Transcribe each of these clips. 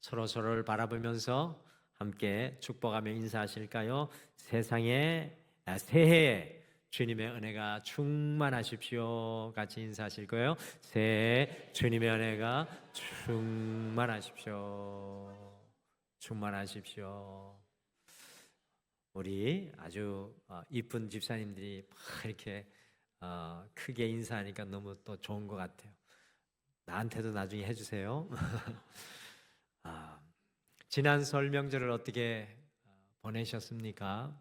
서로를 바라보면서 함께 축복하며 인사하실까요? 새해에 주님의 은혜가 충만하십시오. 같이 인사하실 거예요. 새해 주님의 은혜가 충만하십시오. 우리 아주 이쁜 집사님들이 막 이렇게 크게 인사하니까 너무 또 좋은 것 같아요. 나한테도 나중에 해주세요. 지난 설 명절을 어떻게 보내셨습니까?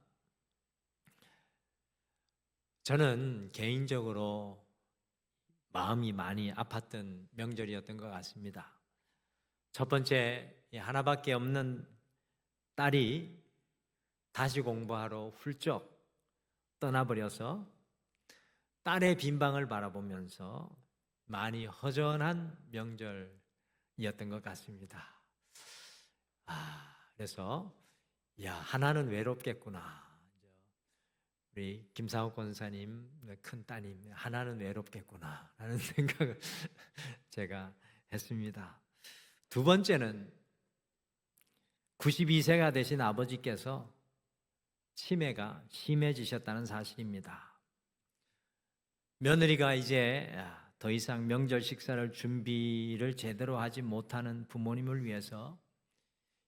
저는 개인적으로 마음이 많이 아팠던 명절이었던 것 같습니다. 첫 번째, 하나밖에 없는 딸이 다시 공부하러 훌쩍 떠나버려서 딸의 빈방을 바라보면서 많이 허전한 명절이었던 것 같습니다. 그래서 하나는 외롭겠구나. 우리 김상욱 권사님 큰 따님 하나는 외롭겠구나 라는 생각을 제가 했습니다. 두 번째는 92세가 되신 아버지께서 치매가 심해지셨다는 사실입니다. 며느리가 이제 더 이상 명절 식사를 준비를 제대로 하지 못하는 부모님을 위해서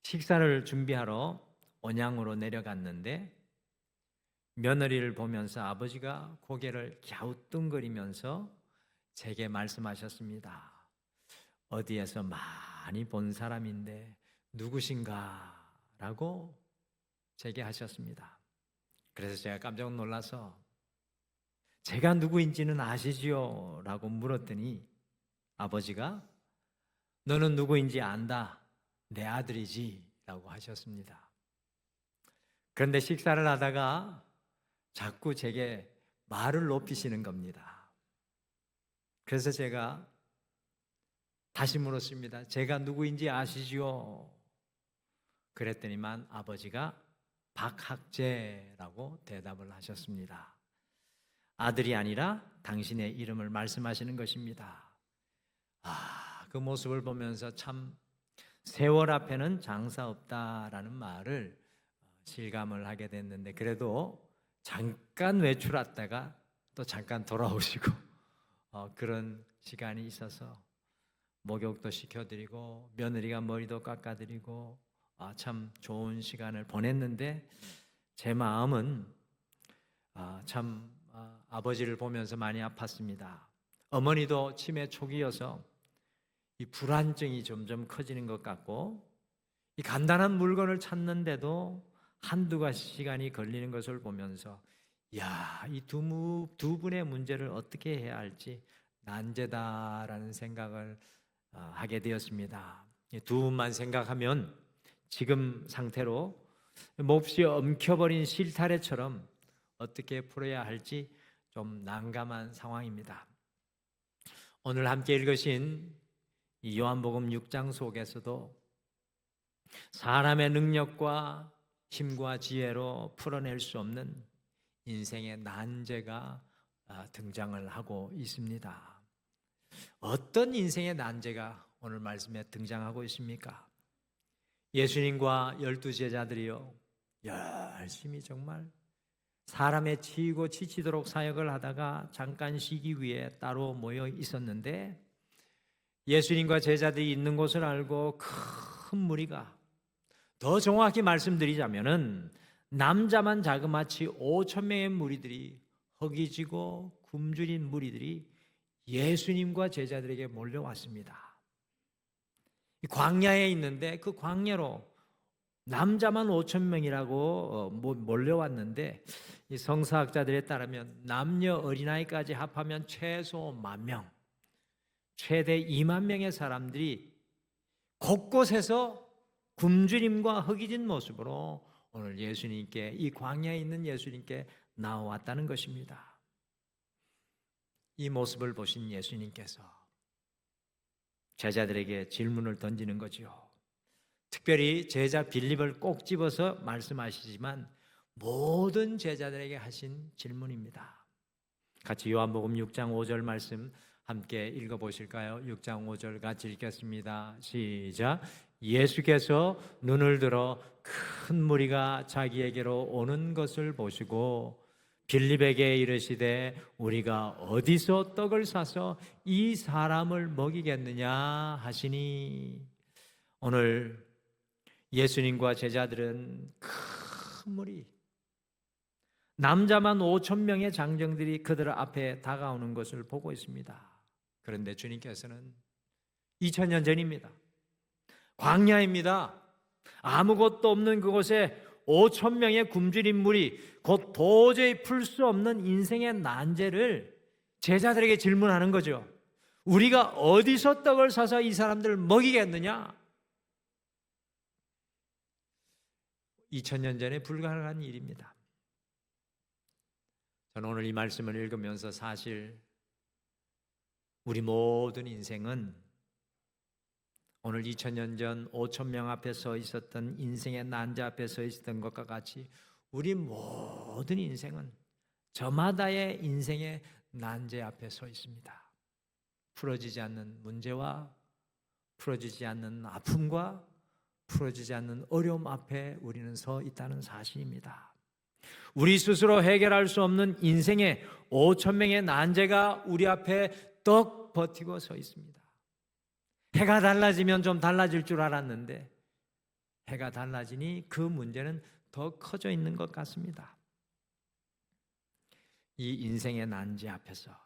식사를 준비하러 온양으로 내려갔는데 며느리를 보면서 아버지가 고개를 갸우뚱거리면서 제게 말씀하셨습니다. 어디에서 많이 본 사람인데 누구신가? 라고 제게 하셨습니다. 그래서 제가 깜짝 놀라서 제가 누구인지는 아시지요? 라고 물었더니 아버지가 너는 누구인지 안다. 내 아들이지 라고 하셨습니다. 그런데 식사를 하다가 자꾸 제게 말을 높이시는 겁니다. 그래서 제가 다시 물었습니다. 제가 누구인지 아시지요? 그랬더니만 아버지가 박학재라고 대답을 하셨습니다. 아들이 아니라 당신의 이름을 말씀하시는 것입니다. 그 모습을 보면서 참 세월 앞에는 장사 없다라는 말을 실감을 하게 됐는데 그래도 잠깐 외출했다가 또 잠깐 돌아오시고 그런 시간이 있어서 목욕도 시켜드리고 며느리가 머리도 깎아드리고 참 좋은 시간을 보냈는데 제 마음은 참 아버지를 보면서 많이 아팠습니다. 어머니도 치매 초기여서 이 불안증이 점점 커지는 것 같고 이 간단한 물건을 찾는데도 한두 시간이 걸리는 것을 보면서 이 두 분의 문제를 어떻게 해야 할지 난제다라는 생각을 하게 되었습니다. 두 분만 생각하면 지금 상태로 몹시 엉켜버린 실타래처럼 어떻게 풀어야 할지 좀 난감한 상황입니다. 오늘 함께 읽으신 이 요한복음 6장 속에서도 사람의 능력과 힘과 지혜로 풀어낼 수 없는 인생의 난제가 등장을 하고 있습니다. 어떤 인생의 난제가 오늘 말씀에 등장하고 있습니까? 예수님과 12제자들이요 열심히 정말 사람에 치이고 지치도록 사역을 하다가 잠깐 쉬기 위해 따로 모여 있었는데 예수님과 제자들이 있는 곳을 알고 큰 무리가, 더 정확히 말씀드리자면은 남자만 자그마치 5,000명의 무리들이 허기지고 굶주린 무리들이 예수님과 제자들에게 몰려왔습니다. 광야에 있는데 그 광야로 남자만 5,000명이라고 몰려왔는데 이 성서학자들에 따르면 남녀 어린아이까지 합하면 최소 10,000명, 최대 20,000명의 사람들이 곳곳에서 굶주림과 허기진 모습으로 오늘 예수님께, 이 광야에 있는 예수님께 나와왔다는 것입니다. 이 모습을 보신 예수님께서 제자들에게 질문을 던지는 거죠. 특별히 제자 빌립을 꼭 집어서 말씀하시지만 모든 제자들에게 하신 질문입니다. 같이 요한복음 6장 5절 말씀 함께 읽어보실까요? 6장 5절 같이 읽겠습니다. 시작. 예수께서 눈을 들어 큰 무리가 자기에게로 오는 것을 보시고 빌립에게 이르시되 우리가 어디서 떡을 사서 이 사람을 먹이겠느냐 하시니, 오늘 예수님과 제자들은 큰 무리, 남자만 5,000명의 장정들이 그들 앞에 다가오는 것을 보고 있습니다. 그런데 주님께서는 2000년 전입니다. 광야입니다. 아무것도 없는 그곳에 5,000명의 굶주린 무리, 곧 도저히 풀 수 없는 인생의 난제를 제자들에게 질문하는 거죠. 우리가 어디서 떡을 사서 이 사람들을 먹이겠느냐? 2000년 전에 불가능한 일입니다. 저는 오늘 이 말씀을 읽으면서 사실 우리 모든 인생은 오늘 2000년 전 5,000명 앞에 서 있었던 인생의 난제 앞에 서 있었던 것과 같이 우리 모든 인생은 저마다의 인생의 난제 앞에 서 있습니다. 풀어지지 않는 문제와 풀어지지 않는 아픔과 풀어지지 않는 어려움 앞에 우리는 서 있다는 사실입니다. 우리 스스로 해결할 수 없는 인생의 5,000명의 난제가 우리 앞에 떡 버티고 서 있습니다. 해가 달라지면 좀 달라질 줄 알았는데 해가 달라지니 그 문제는 더 커져 있는 것 같습니다. 이 인생의 난제 앞에서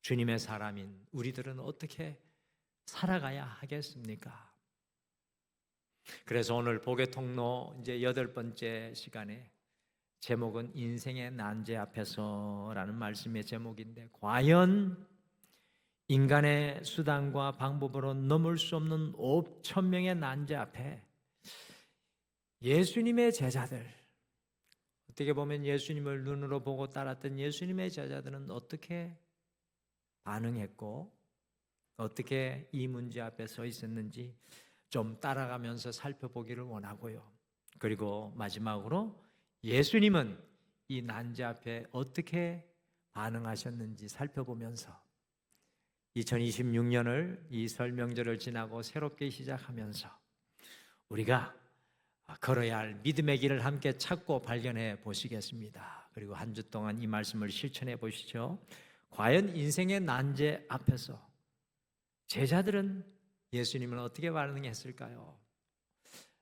주님의 사람인 우리들은 어떻게 살아가야 하겠습니까? 그래서 오늘 복의 통로 이제 8번째 시간에 제목은 인생의 난제 앞에서라는 말씀의 제목인데, 과연 인간의 수단과 방법으로 넘을 수 없는 5,000명의 난제 앞에 예수님의 제자들, 어떻게 보면 예수님을 눈으로 보고 따랐던 예수님의 제자들은 어떻게 반응했고 어떻게 이 문제 앞에 서 있었는지 좀 따라가면서 살펴보기를 원하고요. 그리고 마지막으로 예수님은 이 난제 앞에 어떻게 반응하셨는지 살펴보면서 2026년을 이 설 명절을 지나고 새롭게 시작하면서 우리가 걸어야 할 믿음의 길을 함께 찾고 발견해 보시겠습니다. 그리고 한 주 동안 이 말씀을 실천해 보시죠. 과연 인생의 난제 앞에서 제자들은 예수님은 어떻게 반응했을까요?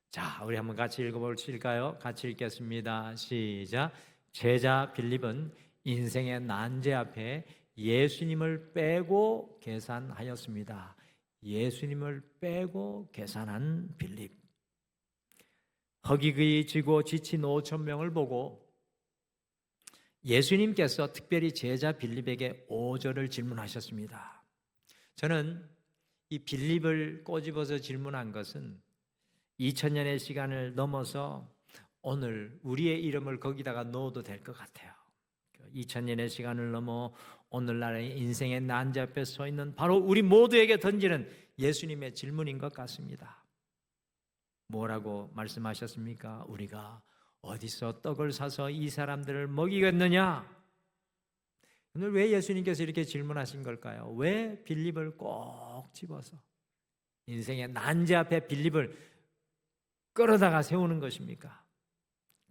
자, 우리 한번 같이 읽어보실까요? 같이 읽겠습니다. 시작. 제자 빌립은 인생의 난제 앞에 예수님을 빼고 계산하였습니다. 예수님을 빼고 계산한 빌립. 허기그이 지고 지친 5,000명을 보고 예수님께서 특별히 제자 빌립에게 5절을 질문하셨습니다. 저는 이 빌립을 꼬집어서 질문한 것은 2000년의 시간을 넘어서 오늘 우리의 이름을 거기다가 넣어도 될 것 같아요. 2000년의 시간을 넘어 오늘날의 인생의 난제 앞에 서 있는 바로 우리 모두에게 던지는 예수님의 질문인 것 같습니다. 뭐라고 말씀하셨습니까? 우리가 어디서 떡을 사서 이 사람들을 먹이겠느냐? 오늘 왜 예수님께서 이렇게 질문하신 걸까요? 왜 빌립을 꼭 집어서 인생의 난제 앞에 빌립을 끌어다가 세우는 것입니까?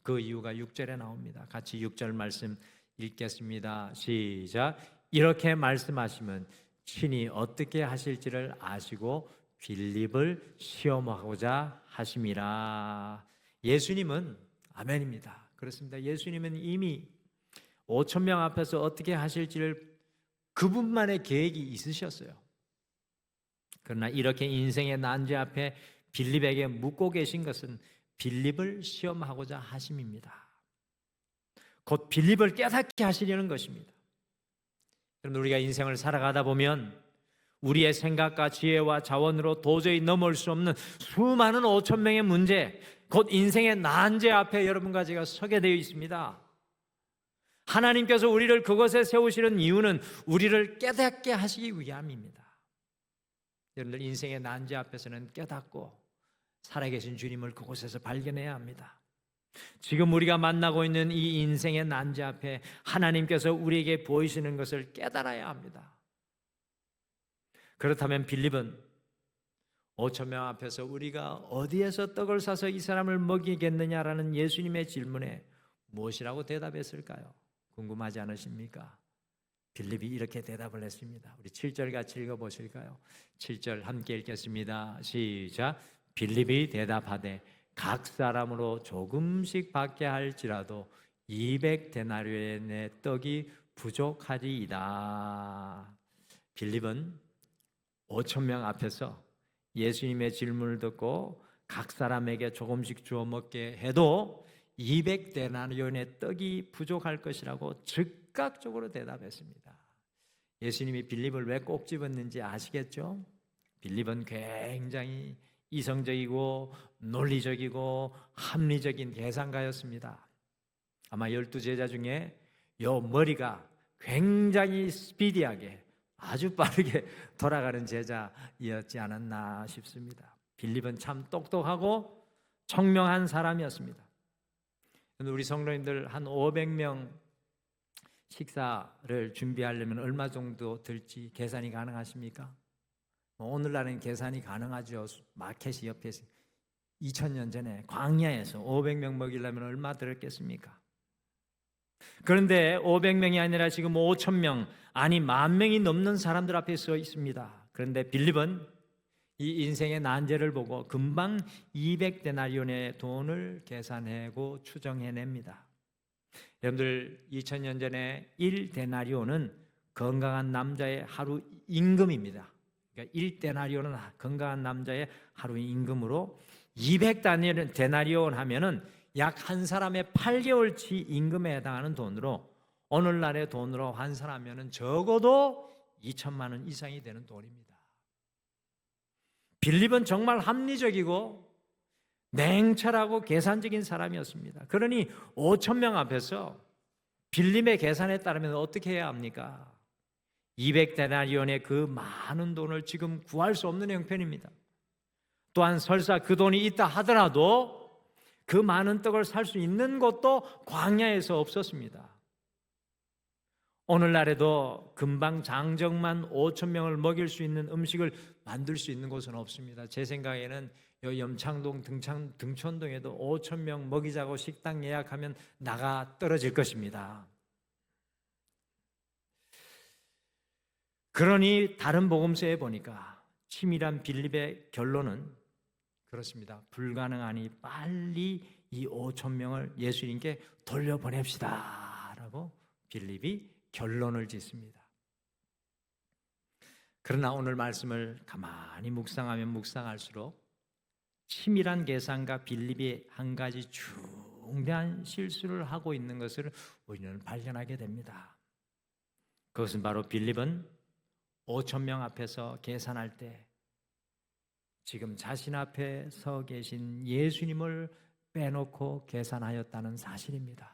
그 이유가 6절에 나옵니다. 같이 6절 말씀 읽겠습니다. 시작. 이렇게 말씀하시면 친히 어떻게 하실지를 아시고 빌립을 시험하고자 하심이라. 예수님은 아멘입니다. 그렇습니다. 예수님은 이미 5,000명 앞에서 어떻게 하실지를 그분만의 계획이 있으셨어요. 그러나 이렇게 인생의 난제 앞에 빌립에게 묻고 계신 것은 빌립을 시험하고자 하심입니다. 곧 빌립을 깨닫게 하시려는 것입니다. 그럼 우리가 인생을 살아가다 보면 우리의 생각과 지혜와 자원으로 도저히 넘을 수 없는 수많은 5,000명의 문제, 곧 인생의 난제 앞에 여러분과 제가 서게 되어 있습니다. 하나님께서 우리를 그것에 세우시는 이유는 우리를 깨닫게 하시기 위함입니다. 여러분들 인생의 난제 앞에서는 깨닫고 살아계신 주님을 그곳에서 발견해야 합니다. 지금 우리가 만나고 있는 이 인생의 난제 앞에 하나님께서 우리에게 보이시는 것을 깨달아야 합니다. 그렇다면 빌립은 5천 명 앞에서 우리가 어디에서 떡을 사서 이 사람을 먹이겠느냐라는 예수님의 질문에 무엇이라고 대답했을까요? 궁금하지 않으십니까? 빌립이 이렇게 대답을 했습니다. 우리 7절 같이 읽어보실까요? 7절 함께 읽겠습니다. 시작. 빌립이 대답하되 각 사람으로 조금씩 받게 할지라도 200데나리온의 내 떡이 부족하리이다. 빌립은 5천 명 앞에서 예수님의 질문을 듣고 각 사람에게 조금씩 주어 먹게 해도 200데나리온의 떡이 부족할 것이라고 즉각적으로 대답했습니다. 예수님이 빌립을 왜 꼭 집었는지 아시겠죠? 빌립은 굉장히 이성적이고 논리적이고 합리적인 계산가였습니다. 아마 12제자 중에 요 머리가 굉장히 스피디하게 아주 빠르게 돌아가는 제자였지 않았나 싶습니다. 빌립은 참 똑똑하고 청명한 사람이었습니다. 우리 성도님들 한 500명 식사를 준비하려면 얼마 정도 들지 계산이 가능하십니까? 오늘날은 계산이 가능하죠. 마켓이 옆에 2000년 전에 광야에서 500명 먹이려면 얼마 들었겠습니까? 그런데 500명이 아니라 지금 5,000명, 아니 10,000명이 넘는 사람들 앞에 서 있습니다. 그런데 빌립은 이 인생의 난제를 보고 금방 200데나리온의 돈을 계산하고 추정해냅니다. 여러분들 2000년 전에 1데나리온은 건강한 남자의 하루 임금입니다. 그러니까 1데나리온은 건강한 남자의 하루 임금으로 200데나리온 하면은 약 한 사람의 8개월치 임금에 해당하는 돈으로 오늘날의 돈으로 환산하면 적어도 2천만 원 이상이 되는 돈입니다. 빌립은 정말 합리적이고 냉철하고 계산적인 사람이었습니다. 그러니 5천 명 앞에서 빌립의 계산에 따르면 어떻게 해야 합니까? 200데나리온의 그 많은 돈을 지금 구할 수 없는 형편입니다. 또한 설사 그 돈이 있다 하더라도 그 많은 떡을 살 수 있는 곳도 광야에서 없었습니다. 오늘날에도 금방 장정만 5천 명을 먹일 수 있는 음식을 만들 수 있는 곳은 없습니다. 제 생각에는 요 염창동 등촌동에도 5천 명 먹이자고 식당 예약하면 나가 떨어질 것입니다. 그러니 다른 복음서에 보니까 치밀한 빌립의 결론은 그렇습니다. 불가능하니 빨리 이 5천 명을 예수님께 돌려보냅시다 라고 빌립이 결론을 짓습니다. 그러나 오늘 말씀을 가만히 묵상하면 묵상할수록 치밀한 계산과 빌립이 한 가지 중대한 실수를 하고 있는 것을 우리는 발견하게 됩니다. 그것은 바로 빌립은 5천 명 앞에서 계산할 때 지금 자신 앞에 서 계신 예수님을 빼놓고 계산하였다는 사실입니다.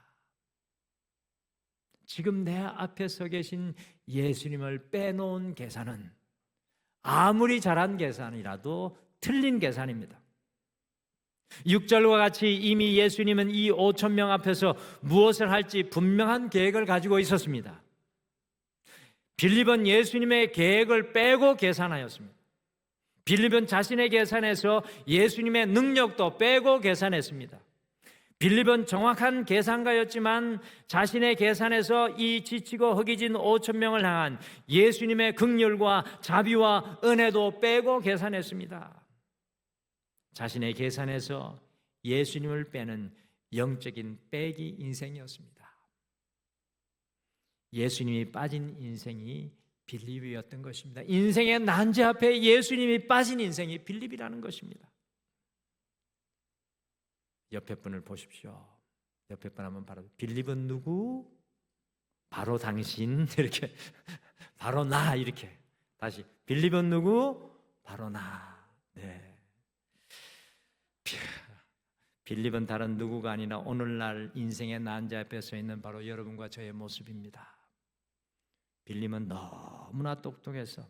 지금 내 앞에 서 계신 예수님을 빼놓은 계산은 아무리 잘한 계산이라도 틀린 계산입니다. 6절과 같이 이미 예수님은 이 5천 명 앞에서 무엇을 할지 분명한 계획을 가지고 있었습니다. 빌립은 예수님의 계획을 빼고 계산하였습니다. 빌립은 자신의 계산에서 예수님의 능력도 빼고 계산했습니다. 빌립은 정확한 계산가였지만 자신의 계산에서 이 지치고 허기진 5천 명을 향한 예수님의 긍휼과 자비와 은혜도 빼고 계산했습니다. 자신의 계산에서 예수님을 빼는 영적인 빼기 인생이었습니다. 예수님이 빠진 인생이 빌립이었던 것입니다. 인생의 난제 앞에 예수님이 빠진 인생이 빌립이라는 것입니다. 옆에 분을 보십시오. 옆에 분 한번 바로 빌립은 누구? 바로 당신 이렇게 바로 나 이렇게 다시 빌립은 누구? 바로 나. 네. 빌립은 다른 누구가 아니라 오늘날 인생의 난제 앞에 서 있는 바로 여러분과 저의 모습입니다. 빌립은 너무나 똑똑해서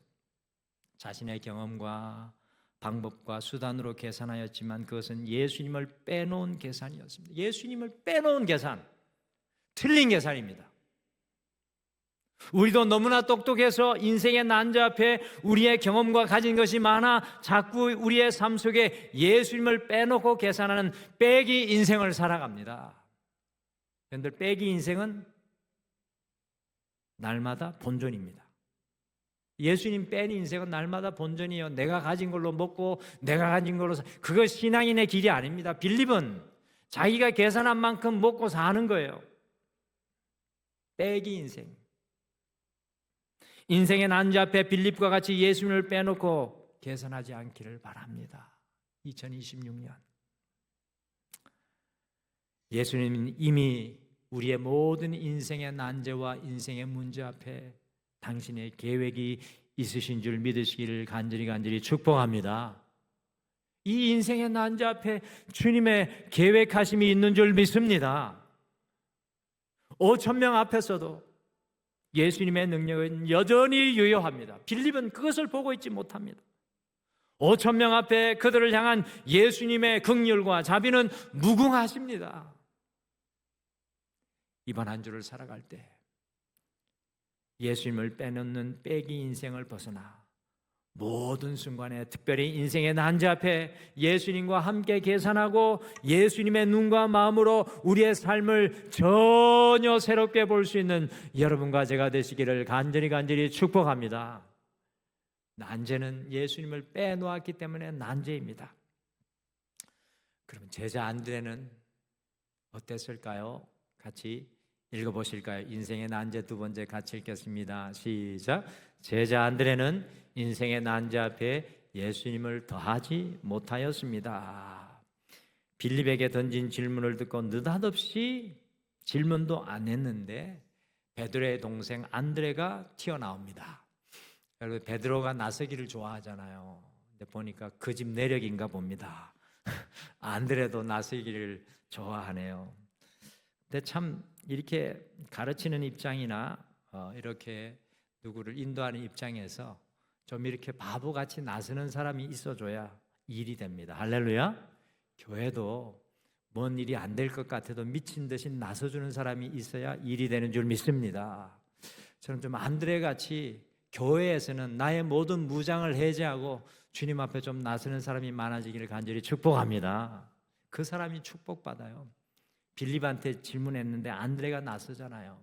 자신의 경험과 방법과 수단으로 계산하였지만 그것은 예수님을 빼놓은 계산이었습니다. 예수님을 빼놓은 계산, 틀린 계산입니다. 우리도 너무나 똑똑해서 인생의 난제 앞에 우리의 경험과 가진 것이 많아 자꾸 우리의 삶 속에 예수님을 빼놓고 계산하는 빼기 인생을 살아갑니다. 그런데 빼기 인생은 날마다 본전입니다. 예수님 뺀 인생은 날마다 본전이에요. 내가 가진 걸로 먹고 내가 가진 걸로 그거 신앙인의 길이 아닙니다. 빌립은 자기가 계산한 만큼 먹고 사는 거예요. 빼기 인생. 인생의 난제 앞에 빌립과 같이 예수님을 빼놓고 계산하지 않기를 바랍니다. 2026년 예수님은 이미 우리의 모든 인생의 난제와 인생의 문제 앞에 당신의 계획이 있으신 줄 믿으시기를 간절히 축복합니다. 이 인생의 난제 앞에 주님의 계획하심이 있는 줄 믿습니다. 5,000명 앞에서도 예수님의 능력은 여전히 유효합니다. 빌립은 그것을 보고 있지 못합니다. 5,000명 앞에 그들을 향한 예수님의 긍휼과 자비는 무궁하십니다. 이번 한 주를 살아갈 때 예수님을 빼놓는 빼기 인생을 벗어나 모든 순간에 특별히 인생의 난제 앞에 예수님과 함께 계산하고 예수님의 눈과 마음으로 우리의 삶을 전혀 새롭게 볼 수 있는 여러분과 제가 되시기를 간절히 축복합니다. 난제는 예수님을 빼놓았기 때문에 난제입니다. 그러면 제자 안드레는 어땠을까요? 같이 읽어보실까요? 인생의 난제 두 번째 같이 읽겠습니다. 시작. 제자 안드레는 인생의 난제 앞에 예수님을 더하지 못하였습니다. 빌립에게 던진 질문을 듣고 느닷없이 질문도 안 했는데 베드로의 동생 안드레가 튀어나옵니다. 여러분 베드로가 나서기를 좋아하잖아요. 근데 보니까 그 집 내력인가 봅니다. 안드레도 나서기를 좋아하네요. 근데 참 이렇게 가르치는 입장이나 이렇게 누구를 인도하는 입장에서 좀 이렇게 바보같이 나서는 사람이 있어줘야 일이 됩니다. 할렐루야. 교회도 뭔 일이 안 될 것 같아도 미친 듯이 나서주는 사람이 있어야 일이 되는 줄 믿습니다. 저는 좀 안드레같이 교회에서는 나의 모든 무장을 해제하고 주님 앞에 좀 나서는 사람이 많아지기를 간절히 축복합니다. 그 사람이 축복받아요. 빌립한테 질문했는데 안드레가 나서잖아요.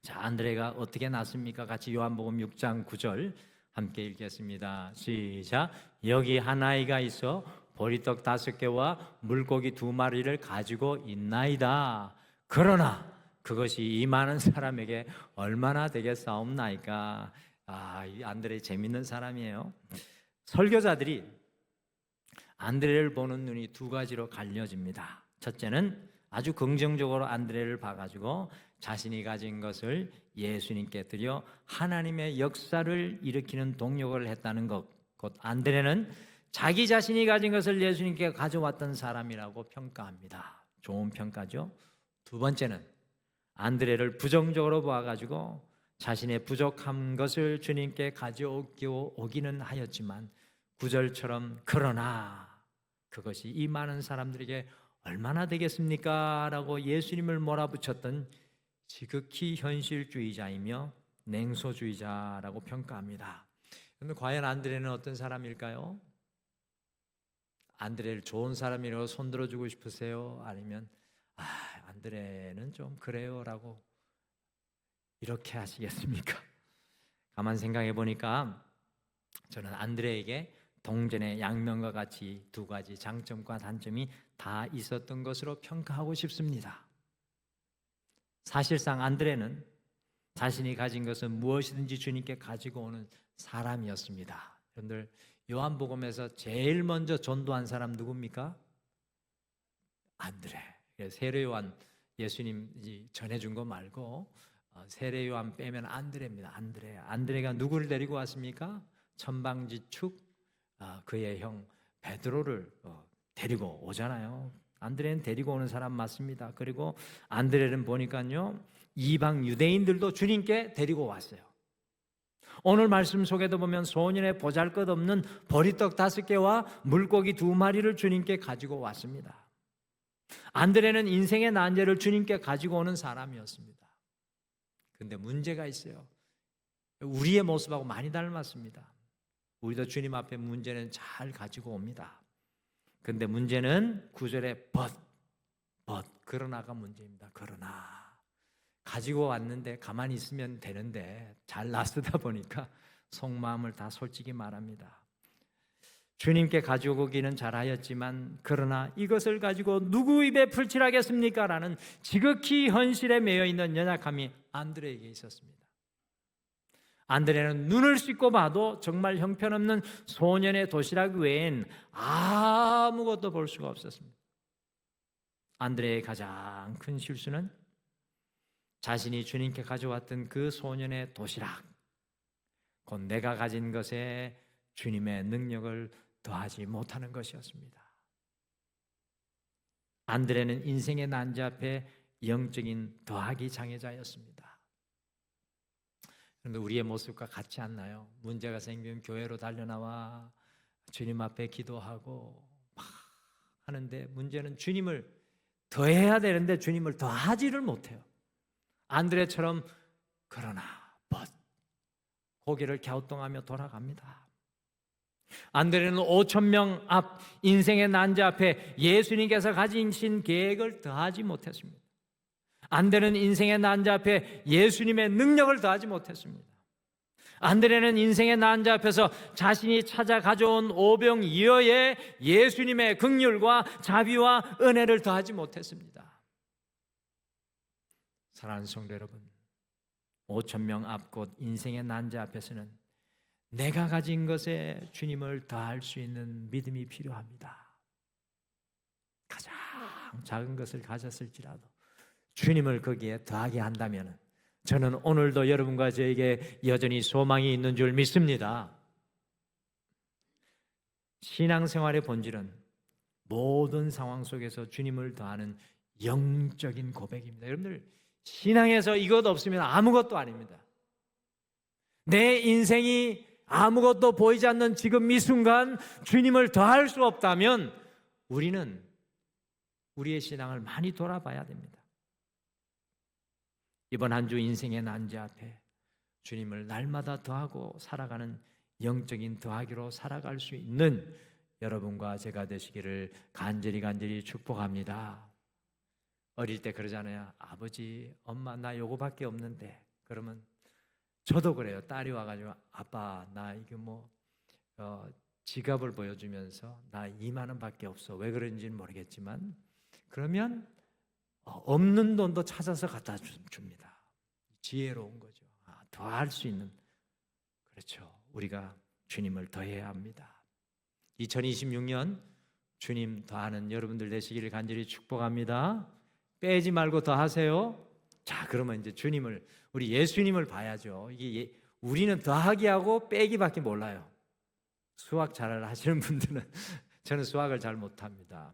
자, 안드레가 어떻게 나섭니까? 같이 요한복음 6장 9절 함께 읽겠습니다. 시작. 여기 한 아이가 있어 보리떡 5개와 물고기 2마리를 가지고 있나이다. 그러나 그것이 이 많은 사람에게 얼마나 되겠사옵나이까. 이 안드레 재밌는 사람이에요. 설교자들이 안드레를 보는 눈이 두 가지로 갈려집니다. 첫째는 아주 긍정적으로 안드레를 봐가지고 자신이 가진 것을 예수님께 드려 하나님의 역사를 일으키는 동력을 했다는 것. 곧 안드레는 자기 자신이 가진 것을 예수님께 가져왔던 사람이라고 평가합니다. 좋은 평가죠. 두 번째는 안드레를 부정적으로 보아가지고 자신의 부족한 것을 주님께 가져오기는 하였지만 9절처럼 그러나 그것이 이 많은 사람들에게 얼마나 되겠습니까? 라고 예수님을 몰아붙였던 지극히 현실주의자이며 냉소주의자라고 평가합니다. 그런데 과연 안드레는 어떤 사람일까요? 안드레를 좋은 사람이라고 손들어주고 싶으세요? 아니면 안드레는 좀 그래요 라고 이렇게 하시겠습니까? 가만 생각해 보니까 저는 안드레에게 동전의 양면과 같이 두 가지 장점과 단점이 다 있었던 것으로 평가하고 싶습니다. 사실상 안드레는 자신이 가진 것은 무엇이든지 주님께 가지고 오는 사람이었습니다. 여러분들 요한복음에서 제일 먼저 전도한 사람 누굽니까? 안드레. 세례요한 예수님이 전해준 거 말고 세례요한 빼면 안드레입니다. 안드레가 누구를 데리고 왔습니까? 천방지축 그의 형 베드로를 데리고 오잖아요. 안드레는 데리고 오는 사람 맞습니다. 그리고 안드레는 보니까요 이방 유대인들도 주님께 데리고 왔어요. 오늘 말씀 속에도 보면 소년의 보잘것없는 보리떡 5개와 물고기 2마리를 주님께 가지고 왔습니다. 안드레는 인생의 난제를 주님께 가지고 오는 사람이었습니다. 근데 문제가 있어요. 우리의 모습하고 많이 닮았습니다. 우리도 주님 앞에 문제는 잘 가지고 옵니다. 근데 문제는 9절에 그러나가 문제입니다. 그러나 가지고 왔는데 가만히 있으면 되는데 잘 놔두다 보니까 속마음을 다 솔직히 말합니다. 주님께 가지고 오기는 잘하였지만 그러나 이것을 가지고 누구 입에 풀칠하겠습니까? 라는 지극히 현실에 매여 있는 연약함이 안드레에게 있었습니다. 안드레는 눈을 씻고 봐도 정말 형편없는 소년의 도시락 외엔 아무것도 볼 수가 없었습니다. 안드레의 가장 큰 실수는 자신이 주님께 가져왔던 그 소년의 도시락, 곧 내가 가진 것에 주님의 능력을 더하지 못하는 것이었습니다. 안드레는 인생의 난제 앞에 영적인 더하기 장애자였습니다. 그런데 우리의 모습과 같지 않나요? 문제가 생기면 교회로 달려나와 주님 앞에 기도하고 막 하는데 문제는 주님을 더해야 되는데 주님을 더하지를 못해요. 안드레처럼 그러나 고개를 갸우뚱하며 돌아갑니다. 안드레는 5,000명 앞 인생의 난제 앞에 예수님께서 가지신 계획을 더하지 못했습니다. 안드레는 인생의 난제 앞에 예수님의 능력을 더하지 못했습니다. 안드레는 인생의 난제 앞에서 자신이 찾아 가져온 오병이어의 예수님의 긍휼과 자비와 은혜를 더하지 못했습니다. 사랑하는 성도 여러분, 5,000명 앞 곳 인생의 난제 앞에서는 내가 가진 것에 주님을 더할 수 있는 믿음이 필요합니다. 가장 작은 것을 가졌을지라도 주님을 거기에 더하게 한다면 저는 오늘도 여러분과 저에게 여전히 소망이 있는 줄 믿습니다. 신앙생활의 본질은 모든 상황 속에서 주님을 더하는 영적인 고백입니다. 여러분들, 신앙에서 이것 없으면 아무것도 아닙니다. 내 인생이 아무것도 보이지 않는 지금 이 순간 주님을 더할 수 없다면 우리는 우리의 신앙을 많이 돌아봐야 됩니다. 이번 한 주 인생의 난제 앞에 주님을 날마다 더하고 살아가는 영적인 더하기로 살아갈 수 있는 여러분과 제가 되시기를 간절히 축복합니다. 어릴 때 그러잖아요. 아버지, 엄마 나 요거밖에 없는데. 그러면 저도 그래요. 딸이 와가지고 아빠 나 이게 지갑을 보여주면서 나 2만 원밖에 없어. 왜 그런지는 모르겠지만 그러면 없는 돈도 찾아서 갖다 줍니다. 지혜로운 거죠. 더할 수 있는. 그렇죠. 우리가 주님을 더해야 합니다. 2026년 주님 더하는 여러분들 되시기를 간절히 축복합니다. 빼지 말고 더하세요. 자, 그러면 이제 주님을, 우리 예수님을 봐야죠. 이게 우리는 더하기 하고 빼기밖에 몰라요. 수학 잘 하시는 분들은 저는 수학을 잘 못합니다.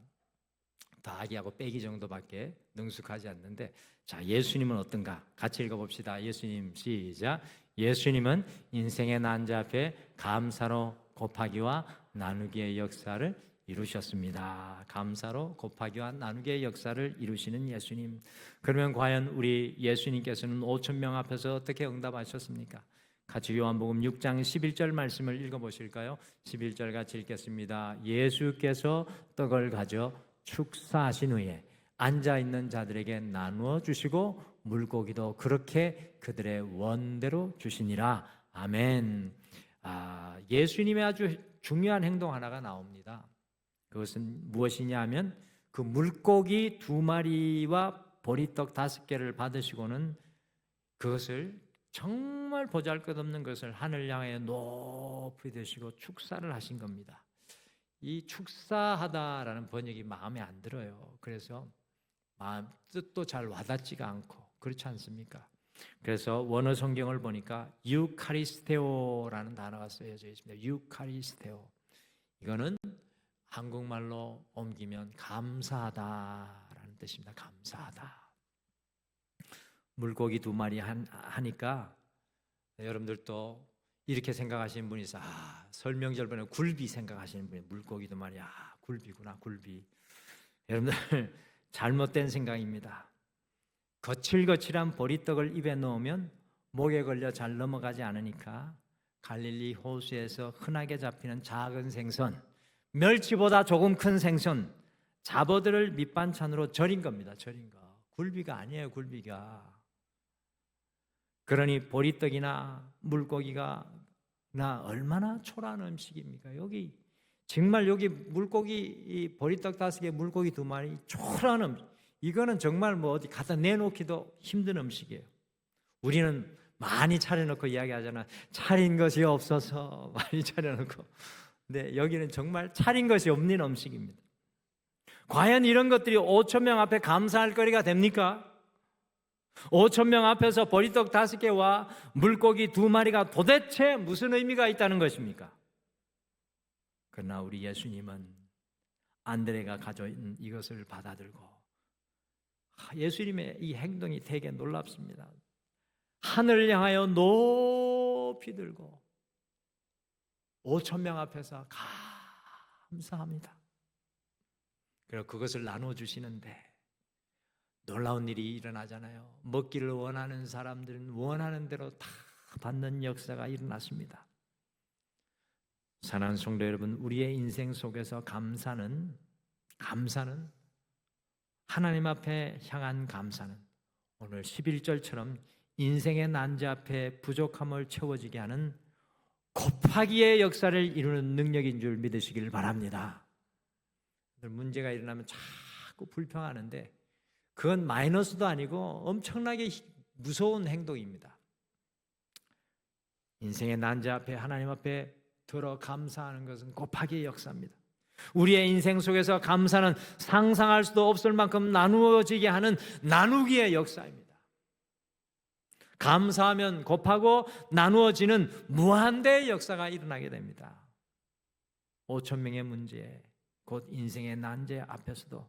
더하기하고 빼기 정도밖에 능숙하지 않는데, 자, 예수님은 어떤가? 같이 읽어봅시다. 예수님 시작. 예수님은 인생의 난제 앞에 감사로 곱하기와 나누기의 역사를 이루셨습니다. 감사로 곱하기와 나누기의 역사를 이루시는 예수님. 그러면 과연 우리 예수님께서는 5,000명 앞에서 어떻게 응답하셨습니까? 같이 요한복음 6장 11절 말씀을 읽어보실까요? 11절 같이 읽겠습니다. 예수께서 떡을 가져 축사하신 후에 앉아있는 자들에게 나누어 주시고 물고기도 그렇게 그들의 원대로 주시니라. 아멘. 예수님의 아주 중요한 행동 하나가 나옵니다. 그것은 무엇이냐 하면 그 물고기 2마리와 보리떡 5개를 받으시고는 그것을 정말 보잘것없는 것을 하늘 향해 높이 드시고 축사를 하신 겁니다. 이 축사하다라는 번역이 마음에 안 들어요. 그래서 마음 뜻도 잘 와닿지가 않고 그렇지 않습니까? 그래서 원어 성경을 보니까 유카리스테오라는 단어가 쓰여져 있습니다. 유카리스테오. 이거는 한국말로 옮기면 감사하다라는 뜻입니다. 감사하다. 물고기 2마리 하니까 여러분들도 이렇게 생각하시는 분이 있어요. 설명절 번에 굴비 생각하시는 분이 물고기 2마리. 굴비구나, 굴비. 여러분들 잘못된 생각입니다. 거칠거칠한 보리떡을 입에 넣으면 목에 걸려 잘 넘어가지 않으니까 갈릴리 호수에서 흔하게 잡히는 작은 생선, 멸치보다 조금 큰 생선, 잡어들을 밑반찬으로 절인 겁니다. 절인 거. 굴비가 아니에요. 굴비가. 그러니 보리떡이나 물고기가 나 얼마나 초라한 음식입니까? 정말 여기 물고기 이 보리떡 5개, 물고기 2마리 초라한 음식. 이거는 정말 뭐 어디 갖다 내놓기도 힘든 음식이에요. 우리는 많이 차려놓고 이야기하잖아. 차린 것이 없어서 많이 차려놓고. 근데 여기는 정말 차린 것이 없는 음식입니다. 과연 이런 것들이 5천 명 앞에 감사할 거리가 됩니까? 5천 명 앞에서 보리떡 5개와 물고기 2마리가 도대체 무슨 의미가 있다는 것입니까? 그러나 우리 예수님은 안드레가 가져온 이것을 받아들고, 예수님의 이 행동이 되게 놀랍습니다. 하늘을 향하여 높이 들고 5천 명 앞에서 감사합니다. 그리고 그것을 나눠주시는데 놀라운 일이 일어나잖아요. 먹기를 원하는 사람들은 원하는 대로 다 받는 역사가 일어났습니다. 사랑하는 성도 여러분, 우리의 인생 속에서 감사는 하나님 앞에 향한 감사는 오늘 11절처럼 인생의 난제 앞에 부족함을 채워지게 하는 곱하기의 역사를 이루는 능력인 줄 믿으시길 바랍니다. 문제가 일어나면 자꾸 불평하는데 그건 마이너스도 아니고 엄청나게 무서운 행동입니다. 인생의 난제 앞에 하나님 앞에 들어 감사하는 것은 곱하기의 역사입니다. 우리의 인생 속에서 감사는 상상할 수도 없을 만큼 나누어지게 하는 나누기의 역사입니다. 감사하면 곱하고 나누어지는 무한대의 역사가 일어나게 됩니다. 5천 명의 문제, 곧 인생의 난제 앞에서도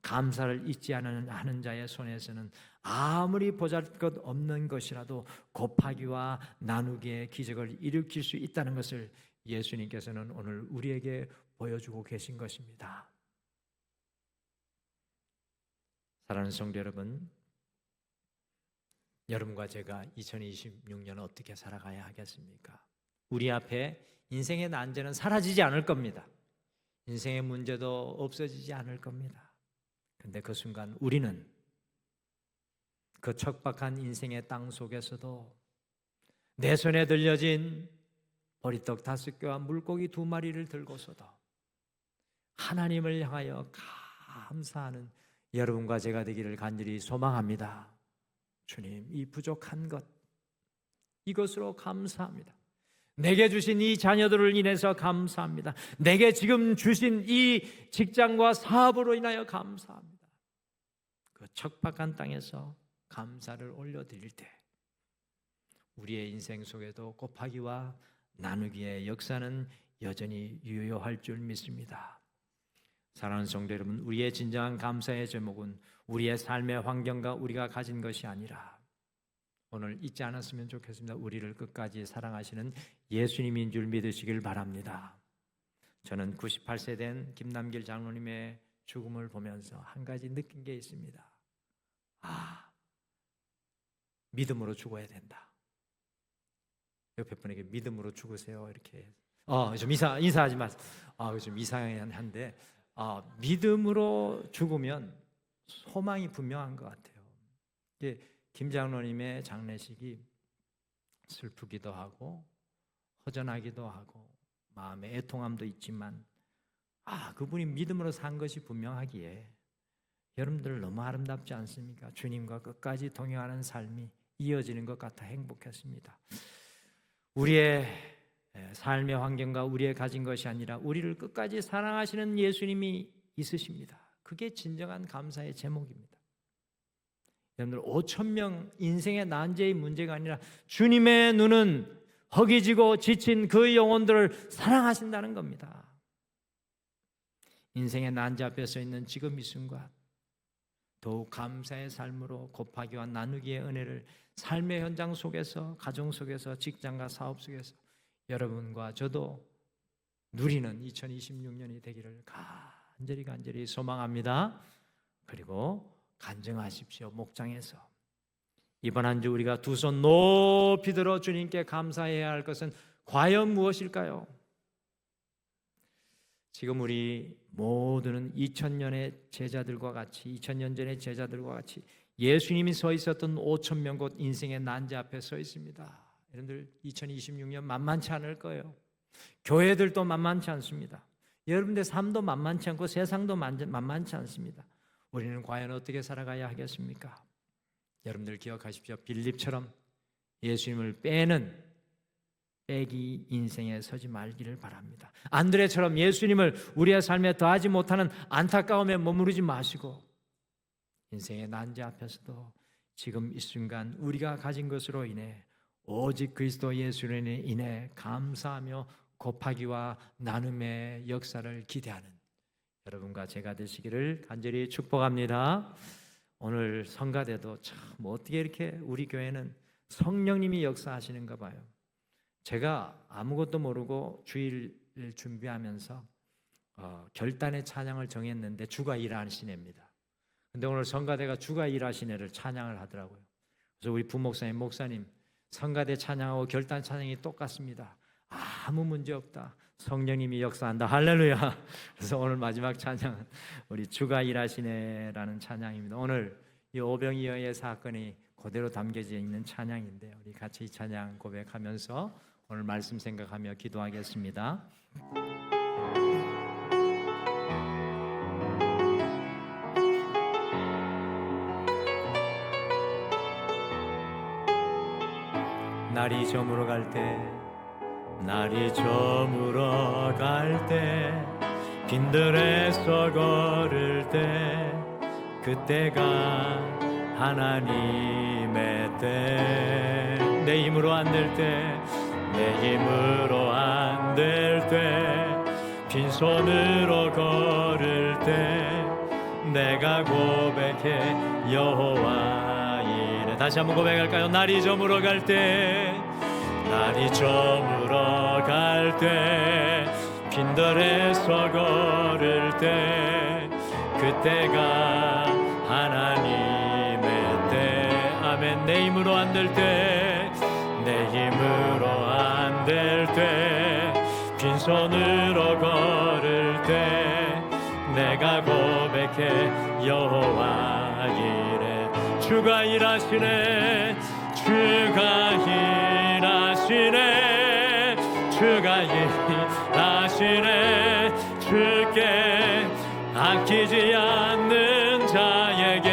감사를 잊지 않는 자의 손에서는 아무리 보잘것 없는 것이라도 곱하기와 나누기의 기적을 일으킬 수 있다는 것을 예수님께서는 오늘 우리에게 보여주고 계신 것입니다. 사랑하는 성도 여러분, 여러분과 제가 2026년 어떻게 살아가야 하겠습니까? 우리 앞에 인생의 난제는 사라지지 않을 겁니다. 인생의 문제도 없어지지 않을 겁니다. 그런데 그 순간 우리는 그 척박한 인생의 땅 속에서도 내 손에 들려진 보리떡 5개와 물고기 2마리를 들고서도 하나님을 향하여 감사하는 여러분과 제가 되기를 간절히 소망합니다. 주님, 이 부족한 것, 이것으로 감사합니다. 내게 주신 이 자녀들을 인해서 감사합니다. 내게 지금 주신 이 직장과 사업으로 인하여 감사합니다. 그 척박한 땅에서 감사를 올려드릴 때 우리의 인생 속에도 곱하기와 나누기의 역사는 여전히 유효할 줄 믿습니다. 사랑하는 성도 여러분, 우리의 진정한 감사의 제목은 우리의 삶의 환경과 우리가 가진 것이 아니라 오늘 잊지 않았으면 좋겠습니다. 우리를 끝까지 사랑하시는 예수님인 줄 믿으시길 바랍니다. 저는 98세 된 김남길 장로님의 죽음을 보면서 한 가지 느낀 게 있습니다. 믿음으로 죽어야 된다. 옆에 분에게 믿음으로 죽으세요 이렇게 좀 인사하지 마세요. 좀 이상한데 믿음으로 죽으면 소망이 분명한 것 같아요. 김 장로님의 장례식이 슬프기도 하고 허전하기도 하고 마음의 애통함도 있지만 그분이 믿음으로 산 것이 분명하기에 여러분들 너무 아름답지 않습니까? 주님과 끝까지 동행하는 삶이 이어지는 것 같아 행복했습니다. 우리의 삶의 환경과 우리의 가진 것이 아니라 우리를 끝까지 사랑하시는 예수님이 있으십니다. 그게 진정한 감사의 제목입니다. 여러분들 5천 명 인생의 난제의 문제가 아니라 주님의 눈은 허기지고 지친 그 영혼들을 사랑하신다는 겁니다. 인생의 난제 앞에 서 있는 지금 이 순간 더욱 감사의 삶으로 곱하기와 나누기의 은혜를 삶의 현장 속에서, 가정 속에서, 직장과 사업 속에서 여러분과 저도 누리는 2026년이 되기를 간절히 소망합니다. 그리고 간증하십시오. 목장에서 이번 한 주 우리가 두 손 높이 들어 주님께 감사해야 할 것은 과연 무엇일까요? 지금 우리 모두는 2000년의 제자들과 같이 2000년 전의 제자들과 같이 예수님이 서 있었던 5,000명 곳 인생의 난제 앞에 서 있습니다. 여러분들 2026년 만만치 않을 거예요. 교회들도 만만치 않습니다. 여러분들 삶도 만만치 않고 세상도 만만치 않습니다. 우리는 과연 어떻게 살아가야 하겠습니까? 여러분들 기억하십시오. 빌립처럼 예수님을 빼기 인생에 서지 말기를 바랍니다. 안드레처럼 예수님을 우리의 삶에 더하지 못하는 안타까움에 머무르지 마시고 인생의 난제 앞에서도 지금 이 순간 우리가 가진 것으로 인해 오직 그리스도 예수로 인해 감사하며 곱하기와 나눔의 역사를 기대하는 여러분과 제가 되시기를 간절히 축복합니다. 오늘 성가대도 참 어떻게 이렇게 우리 교회는 성령님이 역사하시는가 봐요. 제가 아무것도 모르고 주일 준비하면서 결단의 찬양을 정했는데 주가 일하시네입니다. 근데 오늘 성가대가 주가 일하시네를 찬양을 하더라고요. 그래서 우리 부목사님, 목사님 성가대 찬양하고 결단 찬양이 똑같습니다. 아무 문제 없다. 성령님이 역사한다. 할렐루야. 그래서 오늘 마지막 찬양은 우리 주가 일하시네라는 찬양입니다. 오늘 이 오병이어의 사건이 그대로 담겨져 있는 찬양인데요. 우리 같이 이 찬양 고백하면서 오늘 말씀 생각하며 기도하겠습니다. 날이 저물어 갈 때 빈들에서 걸을 때 그때가 하나님의 때 내 힘으로 안 될 때 빈손으로 걸을 때 내가 고백해 여호와 이래. 다시 한번 고백할까요? 날이 저물어 갈 때 빈들에서 걸을 때 그때가 하나님의 때. 아멘. 내 힘으로 안 될 때 빈손으로 걸을 때 내가 고백해 여호와 이래. 주가 일하시네 주께 아끼지 않는 자에게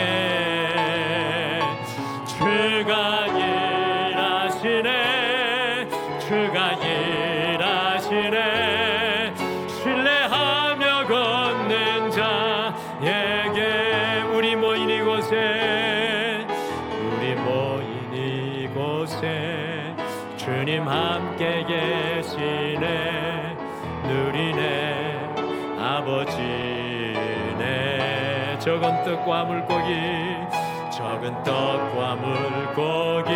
주가 일하시네 신뢰하며 걷는 자에게. 우리 모인 이곳에 주님 함께 계시네. 누리네 아버지네. 적은 떡과 물고기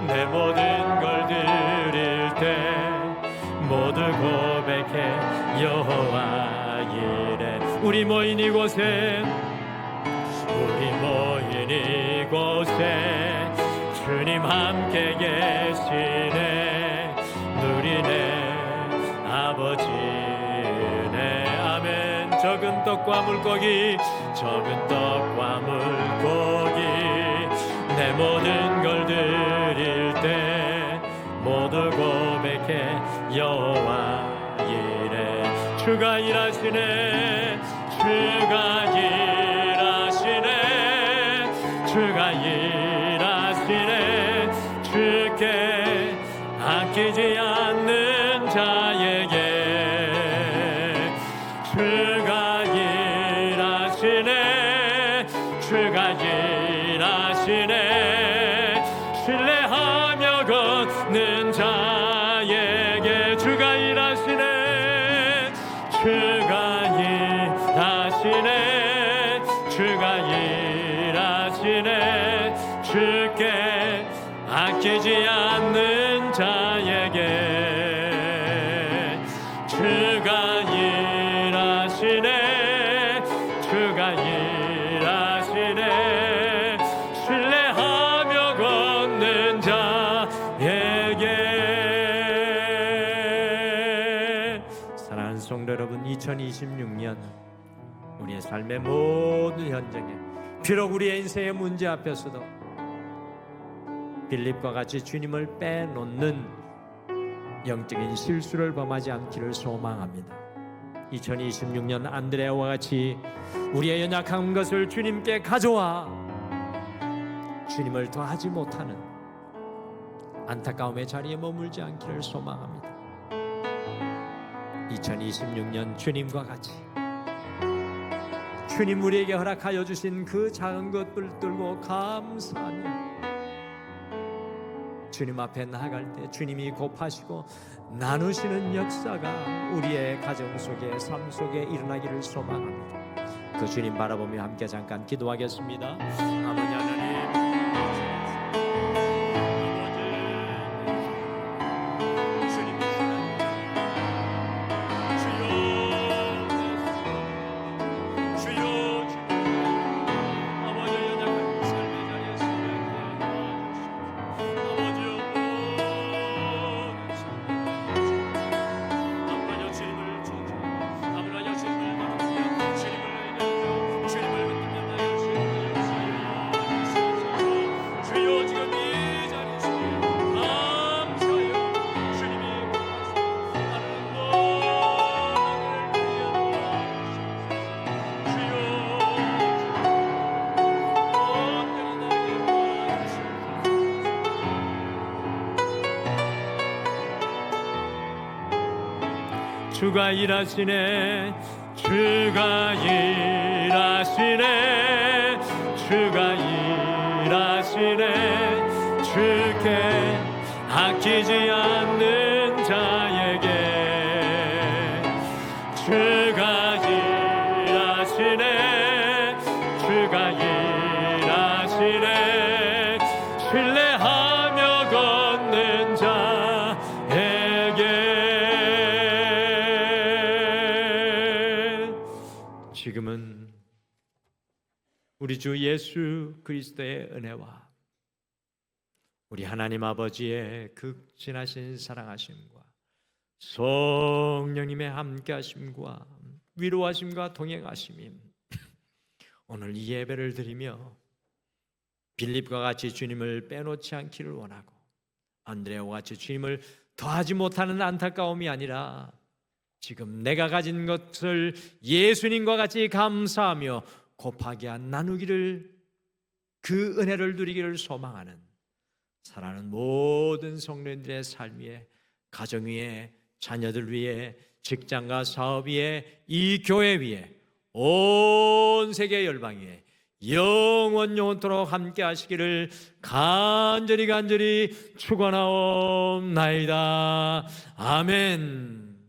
내 모든 걸 드릴 때 모두 고백해 여호와 이래. 우리 모인 이곳에 주님 함께 계시네. 누리네 아버지네. 아멘. 적은 떡과 물고기 내 모든 걸 드릴 때 모두 고백해 여호와 이래. 주가 일하시네 주께 아끼지 않는 자에게 주가 일하시네 신뢰하며 걷는 자에게 주가 일하시네 주께 아끼지 않는 자에게 주가 일하시네 신뢰하며 2026년 우리의 삶의 모든 현장에, 비록 우리의 인생의 문제 앞에서도 빌립과 같이 주님을 빼놓는 영적인 실수를 범하지 않기를 소망합니다. 2026년 안드레아와 같이 우리의 연약한 것을 주님께 가져와 주님을 더하지 못하는 안타까움의 자리에 머물지 않기를 소망합니다. 2026년 주님과 같이 주님 우리에게 허락하여 주신 그 작은 것들 들고 감사하며 주님 앞에 나아갈 때 주님이 곱하시고 나누시는 역사가 우리의 가정 속에, 삶 속에 일어나기를 소망합니다. 그 주님 바라보며 함께 잠깐 기도하겠습니다. 아버지 하나님, 주가 일하시네, 주가 일하시네, 주가 일하시네. 주께 아끼지 않는 자에게 주가 일하시네, 주가 일하시네. 신뢰하며 걷는 자에게 지금은 우리 주 예수 그리스도의 은혜와 우리 하나님 아버지의 극진하신 사랑하심과 성령님의 함께하심과 위로하심과 동행하심이 오늘 이 예배를 드리며 빌립과 같이 주님을 빼놓지 않기를 원하고 안드레아와 같이 주님을 더하지 못하는 안타까움이 아니라 지금 내가 가진 것을 예수님과 같이 감사하며 곱하게 나누기를, 그 은혜를 누리기를 소망하는 사랑하는 모든 성도님들의 삶 위에, 가정 위에, 자녀들 위에, 직장과 사업 위에, 이 교회 위에, 온 세계 열방 위에 영원토록 함께 하시기를 간절히 축원하옵나이다. 아멘.